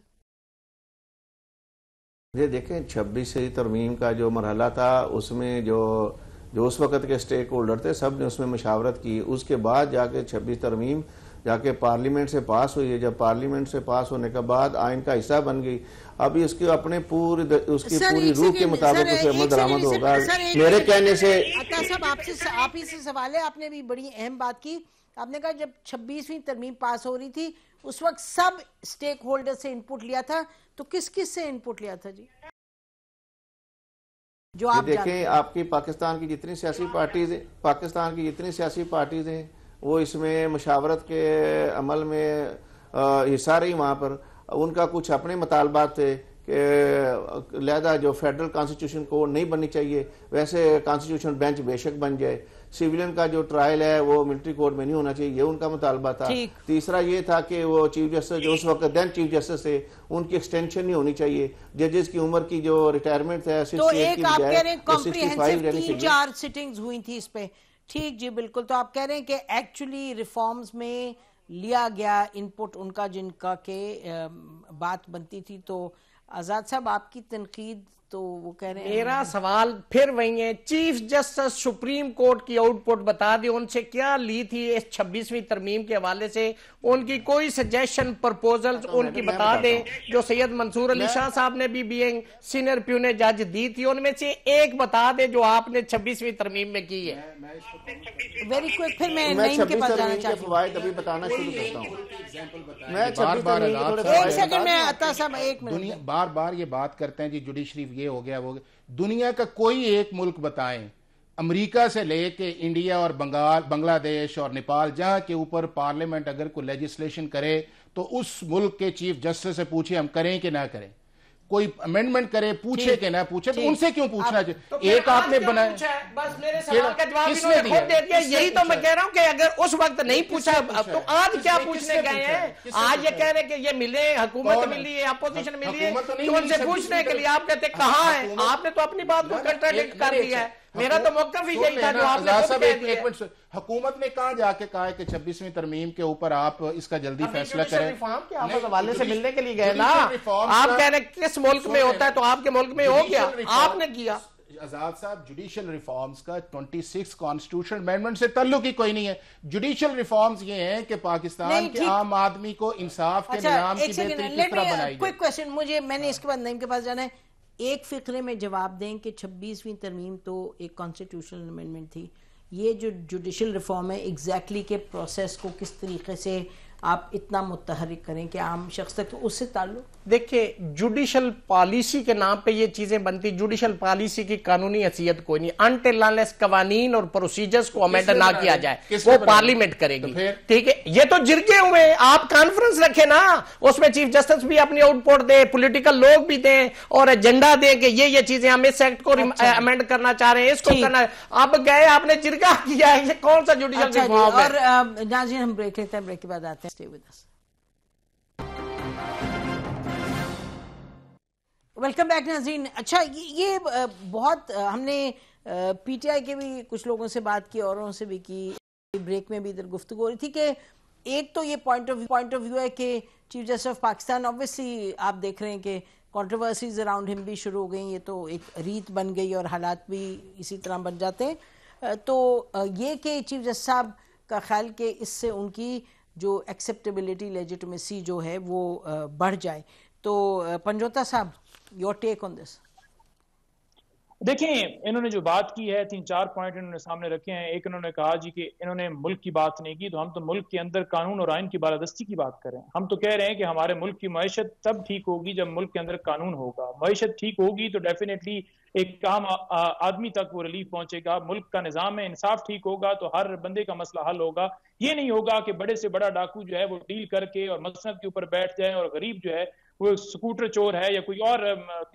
یہ دیکھیں 26ویں ترمیم کا جو مرحلہ تھا, اس میں جو اس وقت کے سٹیک ہولڈر تھے سب نے اس میں مشاورت کی. اس کے بعد جا کے 26 ترمیم جا کے پارلیمنٹ سے پاس ہوئی ہے. جب پارلیمنٹ سے پاس ہونے کے بعد آئین کا حصہ بن گئی, ابھی اس کی پوری روح کے مطابق اسے عمل درآمد ہوگا. میرے کہنے سے عطا صاحب آپ ہی سے سوال ہے, آپ نے بھی بڑی اہم بات کی, آپ نے کہا جب 26ویں ترمیم پاس ہو رہی تھی اس وقت سب سٹیک ہولڈر سے انپٹ لیا تھا, تو کس سے انپٹ لیا تھا جی؟ جو آپ دیکھیں آپ کی پاکستان کی جتنی سیاسی پارٹیز ہیں وہ اس میں مشاورت کے عمل میں حصہ رہی. وہاں پر ان کا کچھ اپنے مطالبات تھے کہ لہذا جو فیڈرل کانسٹیٹیوشن کوڈ نہیں بننی چاہیے, ویسے کانسٹیٹیوشن بینچ بے شک بن جائے. سیویلین کا جو ٹرائل ہے وہ ملٹری کوڈ میں نہیں ہونا چاہیے, یہ ان کا مطالبہ تھا. تیسرا یہ تھا کہ وہ چیف جسٹس جو اس وقت دین چیف جسٹس تھے ان کی ایکسٹینشن نہیں ہونی چاہیے. ججز کی عمر کی جو ریٹائرمنٹ ہے 68 کی بجائے 65 رہنی چاہیے. 3-4 سٹنگز ہوئی تھی اس پہ, ٹھیک جی بالکل. تو آپ کہہ رہے ہیں کہ ایکچولی ریفارمز میں لیا گیا انپٹ ان کا جن کا کہ بات بنتی تھی. تو آزاد صاحب آپ کی تنقید تو وہ کہہ رہے ہیں, میرا سوال پھر وہی ہے, چیف جسٹس سپریم کورٹ کی آؤٹ پٹ بتا دیں, ان سے کیا لی تھی اس 26ویں ترمیم کے حوالے سے, ان کی کوئی سجیشن پرپوزلز ان کی بتا دیں جو سید منصور علی شاہ صاحب نے بھی بینگ سینئر پیونے جج دی تھی, ان میں سے ایک بتا دیں جو آپ نے 26ویں ترمیم میں کی ہے. ویری کوئک, پھر میں نعیم کے پاس جانا چاہتی ہوں. فوائد ابھی بتانا شروع کرتا ہوں. ایک سیکنڈ میں عطا صاحب ایک منٹ, بار بار یہ بات کرتے ہیں جی جوڈیشری یہ ہو گیا وہ. دنیا کا کوئی ایک ملک بتائیں, امریکہ سے لے کے انڈیا اور بنگلہ دیش اور نیپال, جہاں کے اوپر پارلیمنٹ اگر کوئی لیجسلیشن کرے تو اس ملک کے چیف جسٹس سے پوچھے ہم کریں کہ نہ کریں, کوئی امینڈمنٹ کرے پوچھے کہ نہ پوچھے, تو ان سے کیوں پوچھنا چاہیے؟ ایک آپ نے بنایا, بس میرے سوال کا جواب انہوں نے خود دے دیا. یہی تو میں کہہ رہا ہوں کہ اگر اس وقت نہیں پوچھا تو آج کیا پوچھنے گئے ہیں؟ آج یہ کہہ رہے کہ یہ ملے, حکومت ملی ہے, اپوزیشن ملی ہے, تو ان سے پوچھنے کے لیے آپ کہتے کہاں ہے؟ آپ نے تو اپنی بات کو کنٹراڈکٹ کر دیا ہے. میرا تو موقف ہی یہی تھا جو آپ نے خود کہہ دیا. حکومت نے کہاں جا کے کہا ہے کہ 26ویں ترمیم کے اوپر آپ اس کا جلدی فیصلہ کریں؟ ریفارم کے آپ حوالے سے ملنے کے لیے گئے نا. آپ کہہ رہے ہیں کس ملک میں ہوتا ہے تو آپ کے ملک میں ہو گیا, آپ نے کیا. آزاد صاحب, جوڈیشل ریفارمز کا 26 کانسٹیٹیوشن امینڈمنٹ سے تعلق ہی کوئی نہیں ہے. جوڈیشل ریفارمز یہ ہیں کہ پاکستان کے عام آدمی کو انصاف کے نظام کی بہتری کس طرح بنائی جائے. کوئی کویسچن میں نے اس کے بعد نعیم کے پاس جانا ہے. ایک فقرے میں جواب دیں کہ 26ویں ترمیم تو ایک کانسٹیٹیوشنل امینڈمنٹ تھی, یہ جو جوڈیشل ریفارم ہے ایگزیکٹلی کے پروسیس کو کس طریقے سے آپ اتنا متحرک کریں کہ عام شخص تک اس سے تعلق؟ دیکھیں, جوڈیشل پالیسی کے نام پہ یہ چیزیں بنتی. جوڈیشل پالیسی کی قانونی حیثیت کوئی نہیں انٹل انلیس قوانین اور پروسیجرز کو امینڈ نہ کیا جائے, وہ پارلیمنٹ کرے گی. ٹھیک ہے, یہ تو جرگے ہوئے, آپ کانفرنس رکھیں نا, اس میں چیف جسٹس بھی اپنی آؤٹ پٹ دے, پولیٹیکل لوگ بھی دیں اور ایجنڈا دیں کہ یہ چیزیں ہم اس ایکٹ کو امینڈ کرنا چاہ رہے ہیں, اس کو کرنا ہے. آپ گئے, آپ نے جرگہ کیا, یہ کون سا جوڈیشل ریفارم ہے؟ اور ناظرین ہم بریک لیتے ہیں, بریک کے بعد آتے ہیں. Stay with us. Welcome back ناظرین. اچھا, یہ بہت ہم نے پی ٹی آئی کے بھی کچھ لوگوں سے بات کی, اوروں سے بھی کی, بریک میں بھی ادھر گفتگو ہو رہی تھی کہ ایک تو یہ پوائنٹ آف ویو ہے کہ chief justice of Pakistan obviously آپ دیکھ رہے ہیں کہ کنٹروورسیز اراؤنڈ ہم بھی شروع ہو گئی, یہ تو ایک ریت بن گئی اور حالات بھی اسی طرح بن جاتے ہیں. تو یہ کہ چیف جسٹس صاحب کا خیال کہ اس سے ان کی جو ایکسیپٹیبلٹی, لیجیٹمیسی جو ہے وہ بڑھ جائے. تو پنجوتا صاحب, your take on this. دیکھیں, انہوں نے جو بات کی ہے 3-4 پوائنٹ انہوں نے سامنے رکھے ہیں. ایک انہوں نے کہا جی کہ انہوں نے ملک کی بات نہیں کی, تو ہم تو ملک کے اندر قانون اور آئین کی بالادستی کی بات کریں. ہم تو کہہ رہے ہیں کہ ہمارے ملک کی معیشت تب ٹھیک ہوگی جب ملک کے اندر قانون ہوگا. معیشت ٹھیک ہوگی تو ڈیفینیٹلی ایک عام آدمی تک وہ ریلیف پہنچے گا. ملک کا نظام ہے, انصاف ٹھیک ہوگا تو ہر بندے کا مسئلہ حل ہوگا. یہ نہیں ہوگا کہ بڑے سے بڑا ڈاکو جو ہے وہ ڈیل کر کے اور مسند کے اوپر بیٹھ جائے, اور غریب جو ہے وہ سکوٹر چور ہے یا کوئی اور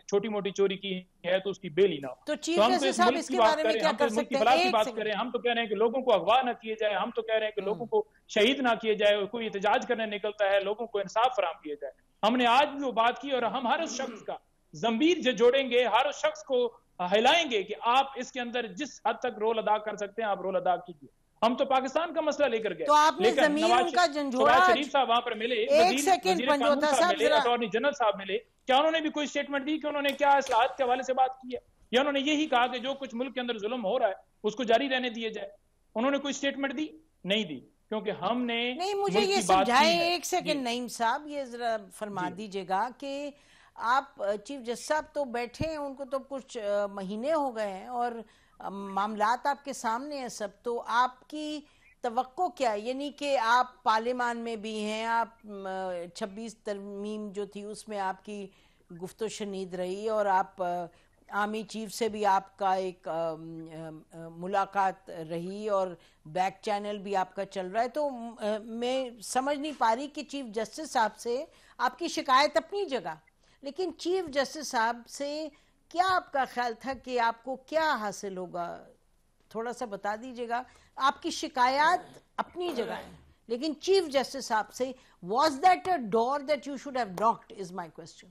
چھوٹی موٹی چوری کی ہے تو اس کی بیل ہی نہ ہو. تو چیف جسٹس صاحب اس کے بارے میں کیا کر سکتے ہیں؟ بات کریں, ہم تو کہہ رہے ہیں کہ لوگوں کو اغوا نہ کیے جائے, ہم تو کہہ رہے ہیں کہ لوگوں کو شہید نہ کیے جائے, کوئی احتجاج کرنے نکلتا ہے لوگوں کو انصاف فراہم کیا جائے. ہم نے آج بھی وہ بات کی, اور ہم ہر اس شخص کا ضمیر جوڑیں گے, ہر اس شخص کو ہلائیں گے کہ آپ اس کے اندر جس حد تک رول ادا کر سکتے ہیں آپ رول ادا کیجیے. ہم تو پاکستان کا مسئلہ لے کر گئے, تو آپ نے ضمیر کا جھنجھوڑا. شریف صاحب وہاں پر ملے, ایک سیکنڈ پنجوتا صاحب, اٹارنی جنرل صاحب ملے, کیا انہوں نے بھی کوئی سٹیٹمنٹ دی کہ انہوں نے کیا اصلاحات کے حوالے سے بات کی ہے, یا انہوں نے یہی کہا کہ جو کچھ ملک کے اندر ظلم ہو رہا ہے اس کو جاری رہنے دیے جائے؟ انہوں نے کوئی سٹیٹمنٹ دی؟ نہیں دی, کیونکہ ہم نے نہیں. مجھے یہ سمجھائیں ایک سیکنڈ نعیم صاحب, یہ ذرا فرما دیجئے گا کہ آپ چیف جسٹس صاحب تو بیٹھے ہیں, ان کو تو کچھ مہینے ہو گئے ہیں اور معاملات آپ کے سامنے ہیں سب, تو آپ کی توقع کیا ہے؟ یعنی کہ آپ پارلیمان میں بھی ہیں, آپ 26 ترمیم جو تھی اس میں آپ کی گفت و شنید رہی, اور آپ آرمی چیف سے بھی آپ کا ایک ملاقات رہی, اور بیک چینل بھی آپ کا چل رہا ہے. تو میں سمجھ نہیں پا رہی کہ چیف جسٹس صاحب سے آپ کی شکایت اپنی جگہ, لیکن چیف جسٹس صاحب سے کیا آپ کا خیال تھا کہ آپ کو کیا حاصل ہوگا؟ تھوڑا سا بتا دیجئے گا. آپ کی شکایات اپنی جگہ ہیں, لیکن چیف جسٹس صاحب سے was that a door that you should have knocked is my question.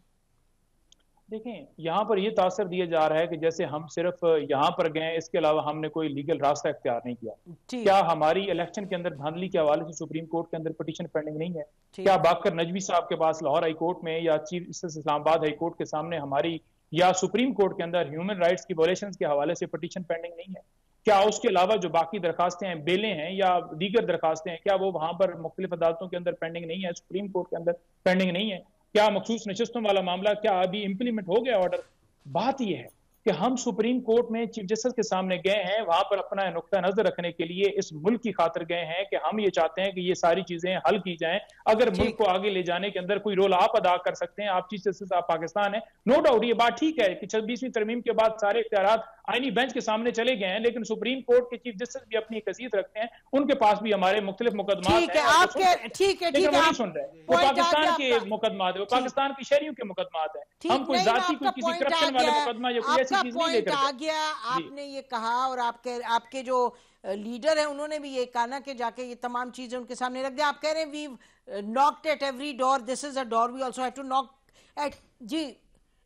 دیکھیں, یہاں پر یہ تاثر دیا جا رہا ہے کہ جیسے ہم صرف یہاں پر گئے, اس کے علاوہ ہم نے کوئی لیگل راستہ اختیار نہیں کیا. کیا ہماری الیکشن کے اندر دھاندلی کے حوالے سے سپریم کورٹ کے اندر پٹیشن پینڈنگ نہیں ہے؟ کیا باقر نجوی صاحب کے پاس لاہور ہائی کورٹ میں, یا چیف جسٹس اسلام آباد ہائی کورٹ کے سامنے ہماری, یا سپریم کورٹ کے اندر ہیومن رائٹس کی وائلیشنز کے حوالے سے پٹیشن پینڈنگ نہیں ہے؟ کیا اس کے علاوہ جو باقی درخواستیں ہیں, بیلیں ہیں یا دیگر درخواستیں ہیں, کیا وہ وہاں پر مختلف عدالتوں کے اندر پینڈنگ نہیں ہے, سپریم کورٹ کے اندر پینڈنگ نہیں ہے؟ کیا مخصوص نشستوں والا معاملہ کیا ابھی امپلیمنٹ ہو گیا آرڈر؟ بات یہ ہے کہ ہم سپریم کورٹ میں چیف جسٹس کے سامنے گئے ہیں, وہاں پر اپنا نقطہ نظر رکھنے کے لیے اس ملک کی خاطر گئے ہیں کہ ہم یہ چاہتے ہیں کہ یہ ساری چیزیں حل کی جائیں. اگر ملک کو آگے لے جانے کے اندر کوئی رول آپ ادا کر سکتے ہیں, آپ چیف جسٹس آپ پاکستان ہیں, نو ڈاؤٹ یہ بات ٹھیک ہے کہ 26ویں ترمیم کے بعد سارے اختیارات آئینی بینچ کے سامنے چلے گئے ہیں, لیکن سپریم کورٹ کے چیف جسٹس بھی اپنی ایک حیثیت رکھتے ہیں, ان کے پاس بھی ہمارے مختلف مقدمات ہیں. ٹھیک ہے, لیکن وہ نہیں سن رہے, وہ پاکستان کے مقدمات ہیں, وہ پاکستان کی شہریوں کے مقدمات ہیں. ہم کوئی ذاتی کوئی کسی کرپشن والے مقدمہ یا کوئی ایسی چیز نہیں لے کر گیا. آپ نے یہ کہا, اور آپ کے جو لیڈر ہیں انہوں نے بھی یہ کہا نا کہ جا کے یہ تمام چیزیں ان کے سامنے رکھ دیا. آپ کہہ رہے ہیں we've knocked at every door, this is a door we also have to knock at. جی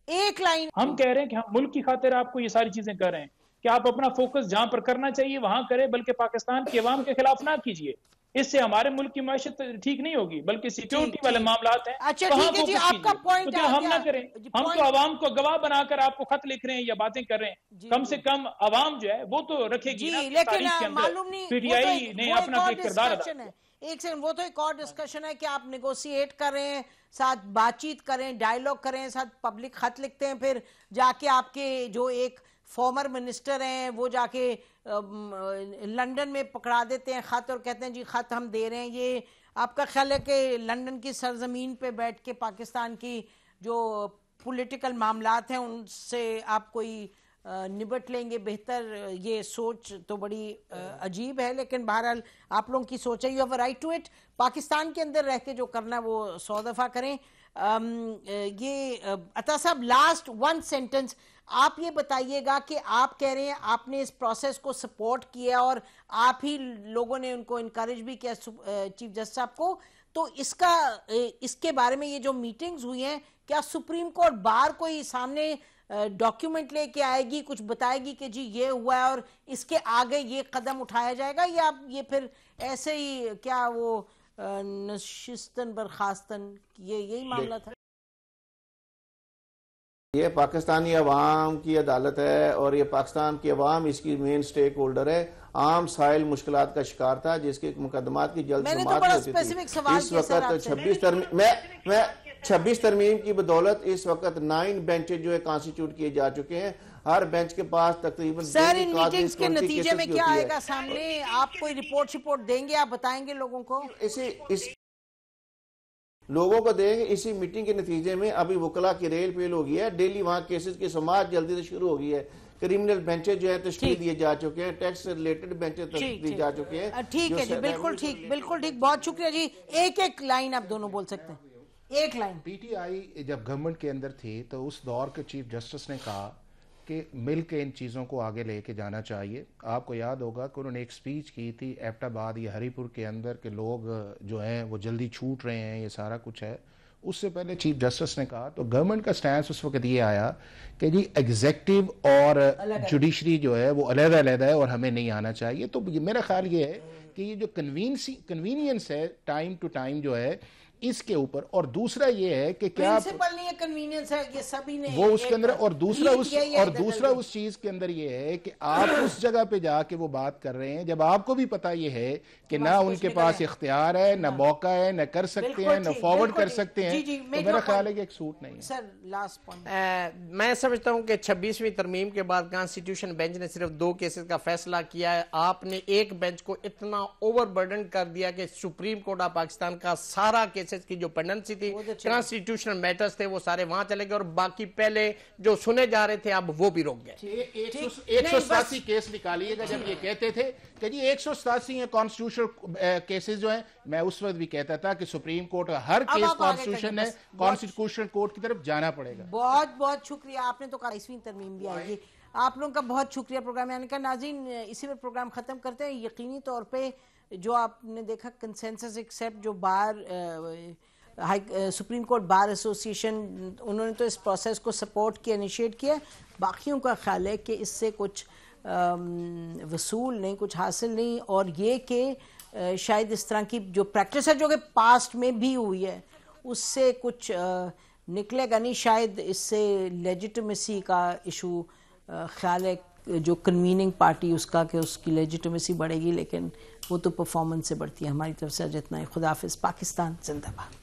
ایک لائن ہم کہہ رہے ہیں کہ ہم ملک کی خاطر آپ کو یہ ساری چیزیں کر رہے ہیں, کہ آپ اپنا فوکس جہاں پر کرنا چاہیے وہاں کریں، بلکہ پاکستان کی عوام کے خلاف نہ کیجیے. اس سے ہمارے ملک کی معیشت ٹھیک نہیں ہوگی، بلکہ سیکیورٹی والے معاملات ہیں اچھا وہاں ٹھیک ہے جی، فوکس آپ کا کیجیے. پوائنٹ تو کیا ہم نہ کریں؟ ہم تو عوام کو گواہ بنا کر آپ کو خط لکھ رہے ہیں یا باتیں کر رہے ہیں، کم سے کم عوام جو ہے وہ تو رکھے گی نا لیکن تاریخ کے اندر معلوم نہیں پی ٹی آئی نے اپنا کوئی کردار ادا کیا. ایک سیکنڈ، وہ تو ایک اور ڈسکشن ہے کہ آپ نیگوسیٹ کریں، ساتھ بات چیت کریں، ڈائیلاگ کریں، ساتھ پبلک خط لکھتے ہیں، پھر جا کے آپ کے جو ایک فارمر منسٹر ہیں وہ جا کے لنڈن میں پکڑا دیتے ہیں خط اور کہتے ہیں جی خط ہم دے رہے ہیں. یہ آپ کا خیال ہے کہ لنڈن کی سرزمین پہ بیٹھ کے پاکستان کی جو پولیٹیکل معاملات ہیں ان سے آپ کوئی نبٹ لیں گے بہتر؟ یہ سوچ تو بڑی عجیب ہے، لیکن بہرحال آپ لوگوں کی سوچ ہے. You have a right to it. Pakistan کے اندر رہ کے جو کرنا ہے وہ 100 دفعہ کریں. یہ عطا صاحب لاسٹ 1 سینٹنس آپ یہ بتائیے گا کہ آپ کہہ رہے ہیں آپ نے اس پروسیس کو سپورٹ کیا اور آپ ہی لوگوں نے ان کو انکریج بھی کیا چیف جسٹس صاحب کو، تو اس کے بارے میں یہ جو میٹنگز ہوئی ہیں کیا سپریم کورٹ بار کوئی سامنے ڈاکیومنٹ لے کے آئے گی، کچھ بتائے گی کہ جی یہ ہوا ہے اور اس کے آگے یہ قدم اٹھایا جائے گا، یا یہ پھر ایسے ہی کیا وہ نشستن برخاستن یہی معاملہ تھا؟ یہ پاکستانی عوام کی عدالت ہے اور یہ پاکستان کی عوام اس کی مین سٹیک ہولڈر ہے. عام سائل مشکلات کا شکار تھا جس کے مقدمات کی جلد سماعت ہوتی تھی. اس وقت میں 26 ترمیم کی بدولت اس وقت 9 بینچ جو ہے کانسٹیٹیوٹ کیے جا چکے ہیں. ہر بینچ کے پاس تقریباً سر ان میٹنگز کے نتیجے میں کیا آئے گا سامنے؟ آپ کوئی رپورٹ دیں گے؟ آپ بتائیں گے لوگوں کو؟ لوگوں کو دیں گے. اسی میٹنگ کے نتیجے میں ابھی وکلا کی ریل پیل ہو گیا ہے. ڈیلی وہاں کیسز کی سماعت جلدی سے شروع ہو گئی ہے. کریمنل بینچیں جو ہے تشکیل دیے جا چکے ہیں، ٹیکس سے ریلیٹڈ بینچیں تشکیل دیے جا چکے ہیں. ٹھیک ہے جی، بالکل ٹھیک، بالکل ٹھیک. بہت شکریہ جی. ایک لائن آپ دونوں بول سکتے ہیں، ایک لائن. پی ٹی آئی جب گورنمنٹ کے اندر تھی تو اس دور کے چیف جسٹس نے کہا کہ مل کے ان چیزوں کو آگے لے کے جانا چاہیے. آپ کو یاد ہوگا کہ انہوں نے ایک سپیچ کی تھی ایبٹ آباد یا ہری پور کے اندر کہ لوگ جو ہیں وہ جلدی چھوٹ رہے ہیں، یہ سارا کچھ ہے. اس سے پہلے چیف جسٹس نے کہا تو گورنمنٹ کا سٹینس اس وقت یہ آیا کہ جی ایگزیکٹو اور جوڈیشری جو ہے وہ علیحدہ علیحدہ ہے اور ہمیں نہیں آنا چاہیے. تو میرا خیال یہ ہے کہ یہ جو کنوینئنس ہے ٹائم ٹو ٹائم جو ہے اس کے اوپر، اور دوسرا یہ ہے کہ کیا پرنسپل نہیں ہے، کنوینئنس ہے، یہ سبھی نے وہ اس کے اندر، اور دوسرا اس چیز کے اندر یہ ہے کہ آپ اس جگہ پہ جا کے وہ بات کر رہے ہیں جب آپ کو بھی پتا یہ ہے کہ نہ ان کے پاس اختیار ہے، نہ موقع ہے، نہ کر سکتے ہیں، نہ فارورڈ کر سکتے ہیں. تو میرا خیال ہے کہ ایک سوٹ نہیں ہے. سر لاسٹ پوائنٹ میں سمجھتا ہوں کہ 26ویں ترمیم کے بعد کانسٹیٹیوشن بینچ نے صرف 2 کیسز کا فیصلہ کیا ہے. آپ نے ایک بینچ کو اتنا اوور برڈن کر دیا کہ سپریم کورٹ آف پاکستان کا سارا کیسز کی جو پینڈنسی تھی، کانسٹیٹیوشنل میٹرز تھے، وہ سارے وہاں چلے گئے اور باقی پہلے جو سنے جا رہے تھے اب وہ بھی رک گئے. 187 کیس نکالیے گا. جب یہ کہتے تھے کہ جی 187 ہیں کانسٹیٹیوشنل کیسز جو ہیں، میں اس وقت بھی کہتا تھا کہ سپریم کورٹ ہر کیس کانسٹیٹیوشنل کورٹ کی طرف جانا پڑے گا. بہت بہت شکریہ. آپ نے تو کہا 20ویں ترمیم بھی آئے گی. آپ لوگوں کا بہت شکریہ پروگرام میں آنے کا. ناظرین اسی پر پروگرام ختم کرتے ہیں. یقینی طور پہ جو آپ نے دیکھا کنسنسس ایکسیپٹ جو سپریم کورٹ بار ایسوسیشن، انہوں نے تو اس پروسیس کو سپورٹ کیا، انیشیٹ کیا. باقیوں کا خیال ہے کہ اس سے کچھ وصول نہیں، کچھ حاصل نہیں، اور یہ کہ شاید اس طرح کی جو پریکٹس ہے جو کہ پاسٹ میں بھی ہوئی ہے اس سے کچھ نکلے گا نہیں. شاید اس سے لیجیٹمیسی کا ایشو خیال ہے جو کنویننگ پارٹی اس کا کہ اس کی لیجیٹمیسی بڑھے گی، لیکن وہ تو پرفارمنس سے بڑھتی ہے. ہماری طرف سے جتنا ہے. خدا حافظ. پاکستان زندہ باد.